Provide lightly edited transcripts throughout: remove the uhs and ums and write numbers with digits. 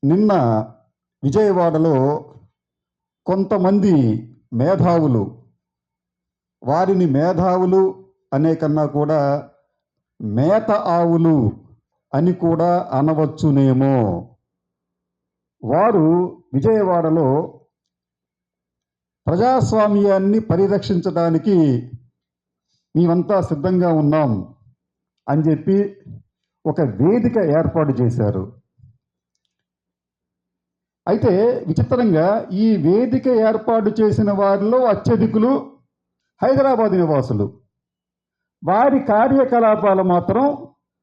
నిన్న విజయవాడలో కొంతమంది మేధావులు, వారిని మేధావులు అనే కన్నా కూడా మేత ఆవులు అని కూడా అనవచ్చునేమో, వారు విజయవాడలో ప్రజాస్వామ్యాన్ని పరిరక్షించడానికి మేమంతా సిద్ధంగా ఉన్నాం అని చెప్పి ఒక వేదిక ఏర్పాటు చేశారు. అయితే విచిత్రంగా ఈ వేదిక ఏర్పాటు చేసిన వారిలో అత్యధికులు హైదరాబాద్ నివాసులు. వారి కార్యకలాపాలు మాత్రం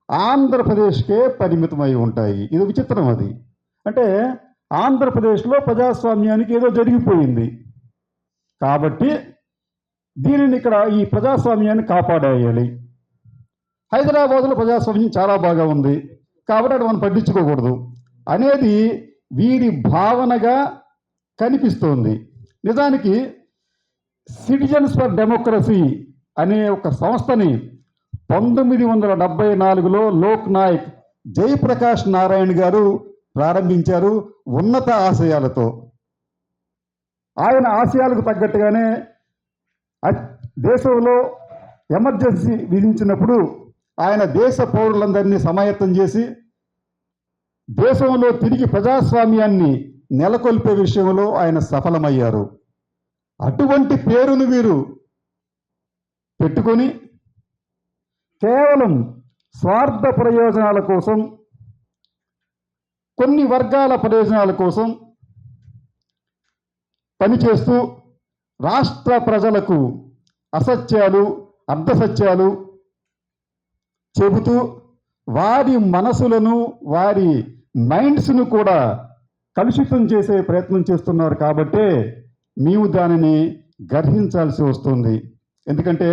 ఆంధ్రప్రదేశ్కే పరిమితమై ఉంటాయి. ఇది విచిత్రం. అది అంటే ఆంధ్రప్రదేశ్లో ప్రజాస్వామ్యానికి ఏదో జరిగిపోయింది కాబట్టి దీనిని ఇక్కడ ఈ ప్రజాస్వామ్యాన్ని కాపాడేయాలి. హైదరాబాద్లో ప్రజాస్వామ్యం చాలా బాగా ఉంది కాబట్టి అది మనం పట్టించుకోకూడదు అనేది వీరి భావనగా కనిపిస్తోంది. నిజానికి సిటిజన్స్ ఫర్ డెమోక్రసీ అనే ఒక సంస్థని 1974లో లోక్ నాయక్ జయప్రకాష్ నారాయణ గారు ప్రారంభించారు ఉన్నత ఆశయాలతో. ఆయన ఆశయాలకు తగ్గట్టుగానే దేశంలో ఎమర్జెన్సీ విధించినప్పుడు ఆయన దేశ పౌరులందరినీ సమాయత్తం చేసి దేశంలో తిరిగి ప్రజాస్వామ్యాన్ని నెలకొల్పే విషయంలో ఆయన సఫలమయ్యారు. అటువంటి పేరును వీరు పెట్టుకొని కేవలం స్వార్థ ప్రయోజనాల కోసం, కొన్ని వర్గాల ప్రయోజనాల కోసం పనిచేస్తూ రాష్ట్ర ప్రజలకు అసత్యాలు, అర్ధసత్యాలు చెబుతూ వారి మనసులను, వారి మైండ్స్ను కూడా కలుషితం చేసే ప్రయత్నం చేస్తున్నారు. కాబట్టే మేము దానిని గర్హించాల్సి వస్తుంది. ఎందుకంటే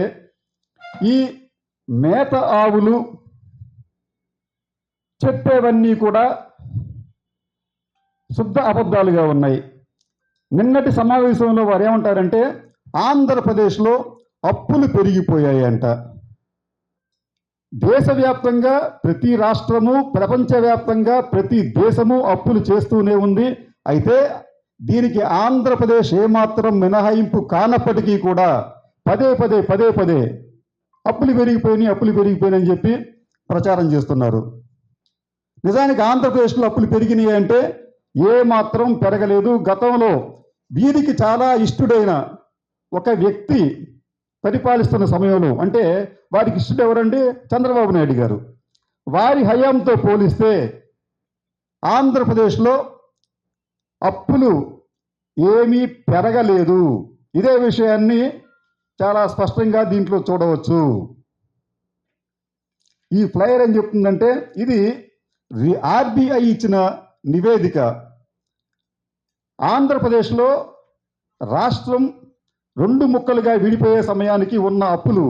ఈ మేత ఆవులు చెప్పేవన్నీ కూడా శుద్ధ అబద్ధాలుగా ఉన్నాయి. నిన్నటి సమావేశంలో వారు ఏమంటారంటే ఆంధ్రప్రదేశ్లో అప్పులు పెరిగిపోయాయంట. దేశవ్యాప్తంగా ప్రతి రాష్ట్రము, ప్రపంచవ్యాప్తంగా ప్రతి దేశము అప్పులు చేస్తూనే ఉంది. అయితే దీనికి ఆంధ్రప్రదేశ్ ఏమాత్రం మినహాయింపు కానప్పటికీ కూడా పదే పదే అప్పులు పెరిగిపోయినాయి అని చెప్పి ప్రచారం చేస్తున్నారు. నిజానికి ఆంధ్రప్రదేశ్లో అప్పులు పెరిగినాయి అంటే ఏమాత్రం పెరగలేదు. గతంలో వీరికి చాలా ఇష్టడైన ఒక వ్యక్తి పరిపాలిస్తున్న సమయంలో, అంటే వారికి ఇష్టడు ఎవరండి? చంద్రబాబు నాయుడు గారు. వారి హయాంతో పోలిస్తే ఆంధ్రప్రదేశ్లో అప్పులు ఏమీ పెరగలేదు. ఇదే విషయాన్ని చాలా స్పష్టంగా దీంట్లో చూడవచ్చు. ఈ ఫ్లైయర్ ఏం చెప్తుందంటే ఇది ఆర్బీఐ ఇచ్చిన నివేదిక. ఆంధ్రప్రదేశ్లో రాష్ట్రం 2 ముక్కలుగా విడిపోయే సమయానికి ఉన్న అప్పులు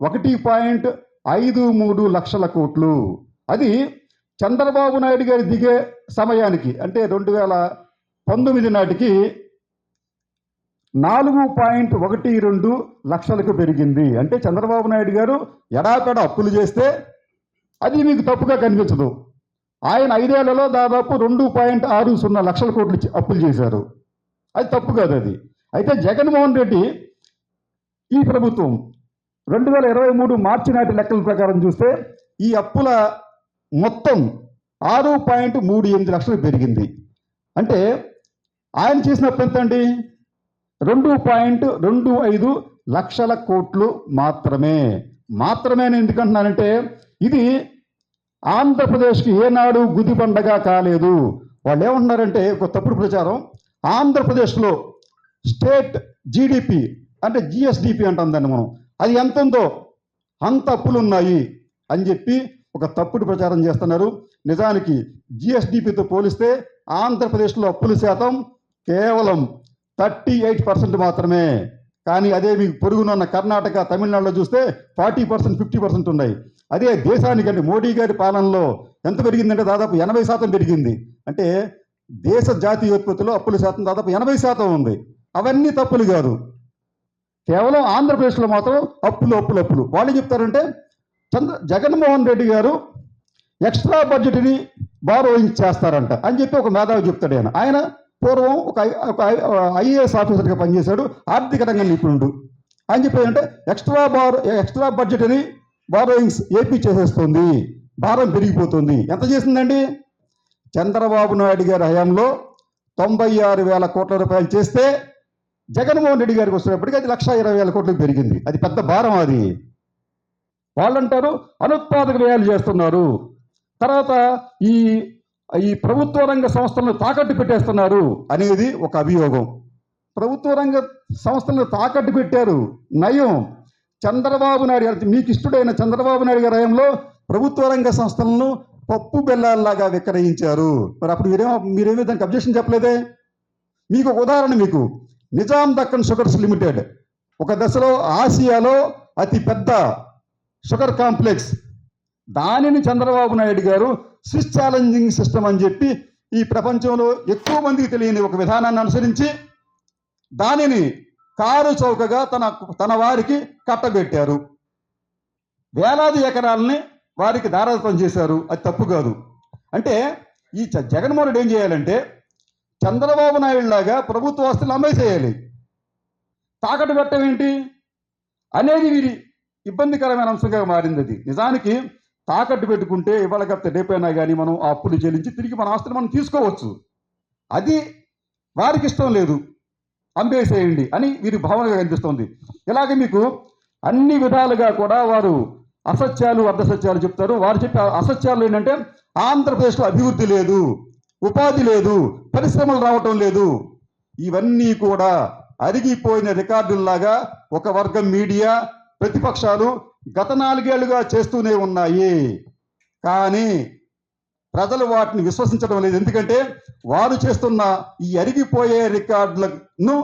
1.53 లక్షల కోట్లు. అది చంద్రబాబు నాయుడు గారి దిగే సమయానికి అంటే 2019 నాటికి 4.12 లక్షలకు పెరిగింది. అంటే చంద్రబాబు నాయుడు గారు ఎడాపెడా అప్పులు చేస్తే అది మీకు తప్పుగా కనిపించదు. ఆయన 5 ఏళ్లలో దాదాపు 2.60 లక్షల కోట్లు అప్పులు చేశారు. అది తప్పు కాదు అది. అయితే జగన్మోహన్ రెడ్డి ఈ ప్రభుత్వం 2023 మార్చి నాటి లెక్కల ప్రకారం చూస్తే ఈ అప్పుల మొత్తం 6.38 లక్షలు పెరిగింది. అంటే ఆయన చేసిన అప్పు ఎంత అండి? 2.25 లక్షల కోట్లు మాత్రమే నేను ఎందుకంటున్నానంటే ఇది ఆంధ్రప్రదేశ్కి ఏనాడు గుదిబండగా కాలేదు. వాళ్ళు ఏమంటున్నారంటే ఒక తప్పుడు ప్రచారం, ఆంధ్రప్రదేశ్లో స్టేట్ జీడిపి అంటే జిఎస్డిపి అంటాం దాన్ని మనం, అది ఎంత ఉందో అంత అప్పులు ఉన్నాయి అని చెప్పి ఒక తప్పుడు ప్రచారం చేస్తున్నారు. నిజానికి జిఎస్డిపితో పోలిస్తే ఆంధ్రప్రదేశ్లో అప్పుల శాతం కేవలం 38% మాత్రమే. కానీ అదే మీకు పొరుగునున్న కర్ణాటక, తమిళనాడులో చూస్తే 40%, 50% ఉన్నాయి. అదే దేశానికంటే మోడీ గారి పాలనలో ఎంత పెరిగిందంటే దాదాపు 80% పెరిగింది. అంటే దేశ జాతీయోత్పత్తిలో అప్పుల శాతం దాదాపు 80% ఉంది. అవన్నీ తప్పులు కాదు, కేవలం ఆంధ్రప్రదేశ్లో మాత్రం అప్పులు. వాళ్ళు చెప్తారంటే జగన్మోహన్ రెడ్డి గారు ఎక్స్ట్రా బడ్జెట్ని బారోయింగ్ చేస్తారంట అని చెప్పి ఒక మేధావి చెప్తాడు. ఆయన పూర్వం ఒక ఐఏఎస్ ఆఫీసర్గా పనిచేశాడు, ఆర్థిక రంగ నిపుణుడు. అని చెప్పేదంటే ఎక్స్ట్రా బడ్జెట్ అని బారోయింగ్స్ ఏపీ చేసేస్తుంది, భారం పెరిగిపోతుంది. ఎంత చేసిందండి? చంద్రబాబు నాయుడు గారి హయాంలో 96,000 కోట్ల రూపాయలు చేస్తే జగన్మోహన్ రెడ్డి గారికి వచ్చినప్పటికీ అది 1,20,000 కోట్లకు పెరిగింది. అది పెద్ద భారం. అది వాళ్ళంటారు అనుత్పాదక వ్యయాలు చేస్తున్నారు, తర్వాత ఈ ప్రభుత్వ రంగ సంస్థలను తాకట్టు పెట్టేస్తున్నారు అనేది ఒక అభియోగం. ప్రభుత్వ రంగ సంస్థలను తాకట్టు పెట్టారు నయం. చంద్రబాబు నాయుడు గారు, మీకు ఇష్టడైన చంద్రబాబు నాయుడు గారి హయాంలో ప్రభుత్వ రంగ సంస్థలను పప్పు బెల్లాల్లాగా విక్రయించారు. మరి అప్పుడు మీరేమీ దానికి అబ్జెక్షన్ చెప్పలేదే? మీకు ఒక ఉదాహరణ, మీకు నిజాం దక్కన్ షుగర్స్ లిమిటెడ్ ఒక దశలో ఆసియాలో అతి పెద్ద షుగర్ కాంప్లెక్స్. దానిని చంద్రబాబు నాయుడు గారు స్విస్ ఛాలెంజింగ్ సిస్టమ్ అని చెప్పి ఈ ప్రపంచంలో ఎక్కువ మందికి తెలియని ఒక విధానాన్ని అనుసరించి దానిని కారు చౌకగా తన వారికి కట్టబెట్టారు. వేలాది ఎకరాలని వారికి దారాదత్తం చేశారు. అది తప్పు కాదు. అంటే ఈ జగన్మోహన్ రెడ్డి ఏం చేయాలంటే చంద్రబాబు నాయుడు లాగా ప్రభుత్వ ఆస్తులు అమ్మేసేయాలి. తాకట్టు పెట్టడం ఏంటి అనేది వీరి ఇబ్బందికరమైన అంశంగా మారింది. అది నిజానికి తాకట్టు పెట్టుకుంటే ఇవాళ గత రేపైనా కానీ మనం ఆ అప్పులు చెల్లించి తిరిగి మన ఆస్తులు మనం తీసుకోవచ్చు. అది వారికి ఇష్టం లేదు, అమ్మేసేయండి అని వీరి భావనగా కనిపిస్తుంది. ఇలాగే మీకు అన్ని విధాలుగా కూడా వారు అసత్యాలు అర్ధసత్యాలు చెప్తారు. వారు చెప్పే అసత్యాలు ఏంటంటే ఆంధ్రప్రదేశ్లో అభివృద్ధి లేదు, ఉపాధి లేదు, పరిశ్రమలు రావటం లేదు. ఇవన్నీ కూడా అరిగిపోయిన రికార్డుల్లాగా ఒక వర్గం మీడియా, ప్రతిపక్షాలు గత 4 ఏళ్లుగా చేస్తూనే ఉన్నాయి. కానీ ప్రజలు వాటిని విశ్వసించడం లేదు. ఎందుకంటే వారు చేస్తున్న ఈ అరిగిపోయే రికార్డులను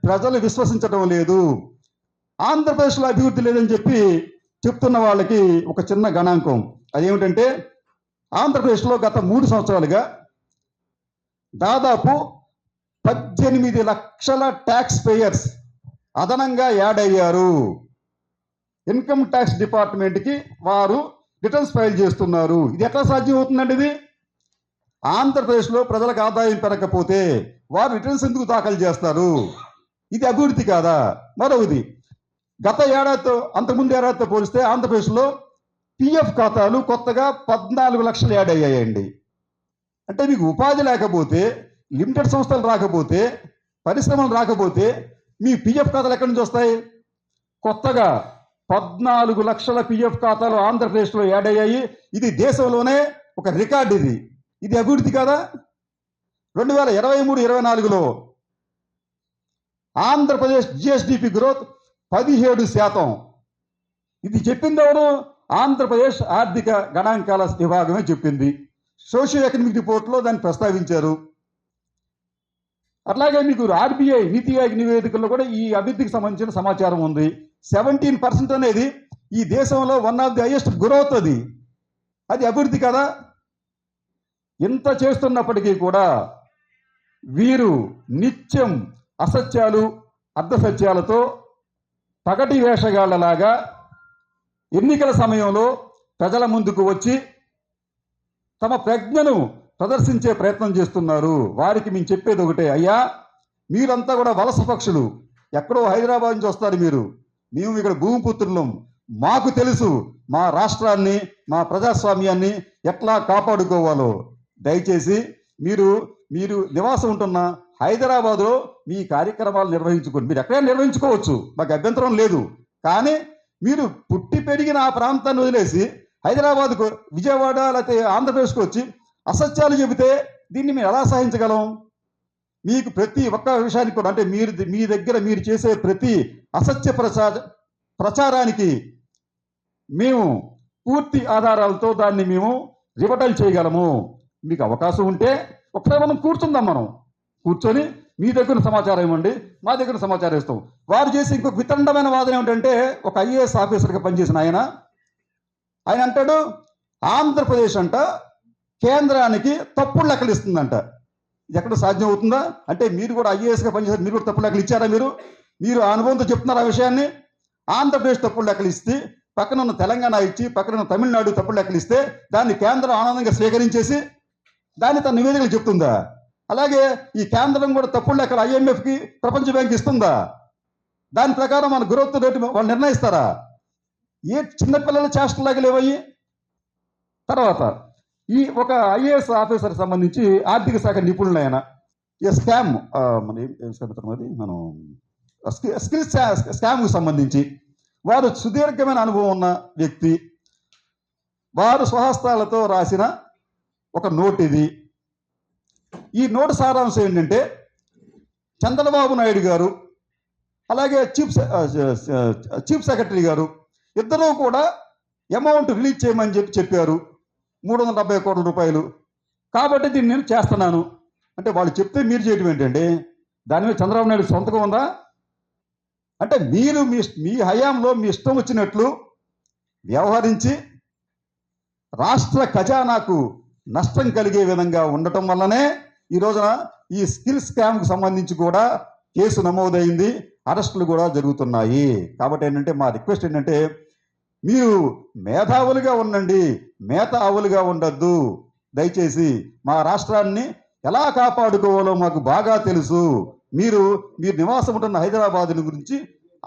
ప్రజలు విశ్వసించడం లేదు. ఆంధ్రప్రదేశ్లో అభివృద్ధి లేదని చెప్పి చెప్తున్న వాళ్ళకి ఒక చిన్న గణాంకం. అదేమిటంటే ఆంధ్రప్రదేశ్లో గత 3 సంవత్సరాలుగా దాదాపు 18 లక్షల ట్యాక్స్ పేయర్స్ అదనంగా యాడ్ అయ్యారు. ఇన్కమ్ ట్యాక్స్ డిపార్ట్మెంట్కి వారు రిటర్న్స్ ఫైల్ చేస్తున్నారు. ఇది ఎట్లా సాధ్యం అవుతుందండి? ఇది ఆంధ్రప్రదేశ్లో ప్రజలకు ఆదాయం పెరగకపోతే వారు రిటర్న్స్ ఎందుకు దాఖలు చేస్తారు? ఇది అభివృద్ధి కాదా? మరొకది, గత ఏడాదితో అంతకుముందు ఏడాదితో పోలిస్తే ఆంధ్రప్రదేశ్లో పిఎఫ్ ఖాతాలు కొత్తగా 14 లక్షలు యాడ్ అయ్యాయండి. అంటే మీకు ఉపాధి లేకపోతే, లిమిటెడ్ సంస్థలు రాకపోతే, పరిశ్రమలు రాకపోతే మీ పిఎఫ్ ఖాతాలు ఎక్కడి నుంచి వస్తాయి? కొత్తగా 14 లక్షల పిఎఫ్ ఖాతాలు ఆంధ్రప్రదేశ్లో యాడ్ అయ్యాయి. ఇది దేశంలోనే ఒక రికార్డు. ఇది అభివృద్ధి కాదా? 2023-24లో ఆంధ్రప్రదేశ్ జిఎస్డిపి గ్రోత్ 17%. ఇది చెప్పింది ఎవరు? ఆంధ్రప్రదేశ్ ఆర్థిక గణాంకాల విభాగమే చెప్పింది. సోషియో ఎకనామిక్ రిపోర్ట్లో దాన్ని ప్రస్తావించారు. అట్లాగే మీకు ఆర్బీఐ నీతి ఆయోగ్ నివేదికల్లో కూడా ఈ అభివృద్ధికి సంబంధించిన సమాచారం ఉంది. 17% అనేది ఈ దేశంలో one of the highest growth. అది అభివృద్ధి కదా? ఇంత చేస్తున్నప్పటికీ కూడా వీరు నిత్యం అసత్యాలు అర్ధసత్యాలతో పగటి వేషగాళ్లలాగా ఎన్నికల సమయంలో ప్రజల ముందుకు వచ్చి తమ ప్రజ్ఞను ప్రదర్శించే ప్రయత్నం చేస్తున్నారు. వారికి మేము చెప్పేది ఒకటే, అయ్యా మీరంతా కూడా వలస పక్షులు, ఎక్కడో హైదరాబాద్ నుంచి వస్తారు మీరు. మేము ఇక్కడ భూమిపుత్రులం. మాకు తెలుసు మా రాష్ట్రాన్ని, మా ప్రజాస్వామ్యాన్ని ఎట్లా కాపాడుకోవాలో. దయచేసి మీరు నివాసం ఉంటున్న హైదరాబాద్లో మీ కార్యక్రమాలు నిర్వహించుకోండి. మీరు ఎక్కడైనా నిర్వహించుకోవచ్చు, మాకు అభ్యంతరం లేదు. కానీ మీరు పుట్టి పెరిగిన ఆ ప్రాంతాన్ని వదిలేసి హైదరాబాద్కు, విజయవాడ లేకపోతే ఆంధ్రప్రదేశ్కు వచ్చి అసత్యాలు చెబితే దీన్ని మేము ఎలా సహించగలం? మీకు ప్రతి ఒక్క విషయానికి కూడా, అంటే మీ దగ్గర మీరు చేసే ప్రతి అసత్య ప్రచారానికి మేము పూర్తి ఆధారాలతో దాన్ని మేము రిబటల్ చేయగలము. మీకు అవకాశం ఉంటే ఒకసారి మనం కూర్చుందాం. మనం కూర్చొని మీ దగ్గర సమాచారం ఇవ్వండి, మా దగ్గర సమాచారం ఇస్తాం. వారు చేసి ఇంకొక వితండమైన వాదన ఏమిటంటే, ఒక ఐఏఎస్ ఆఫీసర్గా పనిచేసిన ఆయన అంటాడు ఆంధ్రప్రదేశ్ అంట కేంద్రానికి తప్పుడు లెక్కలు ఇస్తుందంట. ఇది ఎక్కడ సాధ్యం అవుతుందా? అంటే మీరు కూడా ఐఏఎస్గా పనిచేశారు, మీరు కూడా తప్పుడు లెక్కలు ఇచ్చారా? మీరు ఆ అనుభవంతో చెప్తున్నారు ఆ విషయాన్ని. ఆంధ్రప్రదేశ్ తప్పుడు లెక్కలు ఇస్తే, పక్కన ఉన్న తెలంగాణ ఇచ్చి, పక్కన ఉన్న తమిళనాడు తప్పుడు లెక్కలు ఇస్తే దాన్ని కేంద్రం ఆనందంగా స్వీకరించేసి దాన్ని తన నివేదికలు చెప్తుందా? అలాగే ఈ కేంద్రం కూడా తప్పుడు లెక్కలు IMFకి ప్రపంచ బ్యాంక్ ఇస్తుందా? దాని ప్రకారం మన గ్రోత్ రేటు వాళ్ళు నిర్ణయిస్తారా? ఏ చిన్నపిల్లల చేష్టలాగా లేవయ్యి. తర్వాత ఈ ఒక IAS ఆఫీసర్ సంబంధించి ఆర్థిక శాఖ నిపుణులు ఆయన ఈ స్కామ్ మన ఏం స్కామ్ అది మనం స్కిల్స్ స్కామ్కు సంబంధించి వారు సుదీర్ఘమైన అనుభవం ఉన్న వ్యక్తి. వారు స్వహస్తాలతో రాసిన ఒక నోట్ ఇది. ఈ నోటు సారాంశం ఏంటంటే చంద్రబాబు నాయుడు గారు అలాగే చీఫ్ సెక్రటరీ గారు ఇద్దరూ కూడా అమౌంట్ రిలీజ్ చేయమని చెప్పారు, 370 కోట్ల రూపాయలు. కాబట్టి దీన్ని నేను చేస్తున్నాను అంటే వాళ్ళు చెప్తే మీరు చేయటం ఏంటండి? దాని మీద చంద్రబాబు నాయుడు సొంతగా ఉందా? అంటే మీరు మీ హయాంలో మీ ఇష్టం వచ్చినట్లు వ్యవహరించి రాష్ట్ర ఖజానాకు నష్టం కలిగే విధంగా ఉండటం వల్లనే ఈ రోజున ఈ స్కిల్ స్కామ్కు సంబంధించి కూడా కేసు నమోదైంది, అరెస్టులు కూడా జరుగుతున్నాయి. కాబట్టి ఏంటంటే మా రిక్వెస్ట్ ఏంటంటే మీరు మేధావులుగా ఉండండి, మేధావులుగా ఉండద్దు. దయచేసి మా రాష్ట్రాన్ని ఎలా కాపాడుకోవాలో మాకు బాగా తెలుసు. మీరు నివాసం ఉంటున్న హైదరాబాద్ గురించి,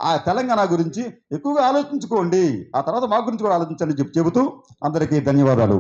ఆ తెలంగాణ గురించి ఎక్కువగా ఆలోచించుకోండి. ఆ తర్వాత మా గురించి కూడా ఆలోచించండి చెబుతూ అందరికీ ధన్యవాదాలు.